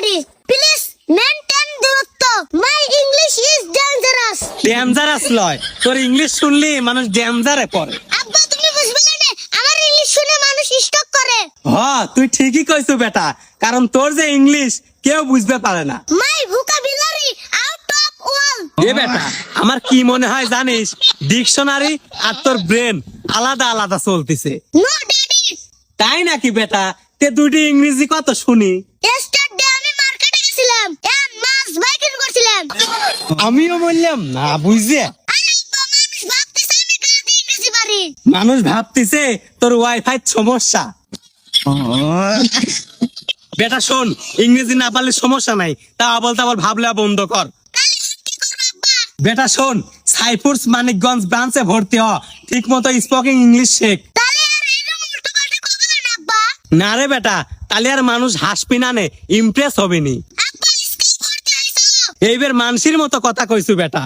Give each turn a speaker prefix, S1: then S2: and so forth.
S1: Daddy please maintain দূরত্ব my English is dangerous.
S2: Dangerous লয়, তোর ইংলিশ শুনলি মানুষ ডেঞ্জারে পড়ে।
S1: আব্বা তুমি বুঝবে না আমার ইংলিশ শুনে মানুষ স্টক করে।
S2: তুই ঠিকই কইছো বেটা, কারণ তোর যে ইংলিশ কেউ বুঝতে পারে না।
S1: মাই ভোকাবুলারি আউট অফ ওয়াল।
S2: এ বেটা, আমার কি মনে হয় জানিস, ডিকশনারি আর তোর ব্রেন আলাদা আলাদা চলতেছে।
S1: No daddy.
S2: তাই নাকি বেটা? তে দুটি ইংরেজি কত শুনি।
S1: ইয়েস্টারডে আমি মার্কেটে গেছিলাম এন্ড মাছ বাইকিং করছিলাম।
S2: আমিও বললাম না বুঝছে।
S1: আরে আব্বা মানুষ ভাবতেছে আমি গাধি ইংরেজি পারি।
S2: মানুষ ভাবতেছে তোর ওয়াইফাই সমস্যা। বেটা শোন, ইংরেজি না পারলে সমস্যা নাই, তা আবল তাবল ভাবলে বন্ধ কর।
S1: তাহলে কি করব আব্বা?
S2: বেটা শোন, সাইফুরস মানিকগঞ্জ ব্রাঞ্চে ভর্তি হ, ঠিক মতো স্পোকিং ইংলিশ শেখ।
S1: তাহলে আর এরকম উল্টো পাল্টা করবে না আব্বা।
S2: না রে বেটা, তাহলে আর মানুষ হাসবি না নে, ইমপ্রেস হবেনি।
S1: আব্বা স্কুল পড়তে আইছো।
S2: এইবার মানসির মতো কথা কইছু বেটা।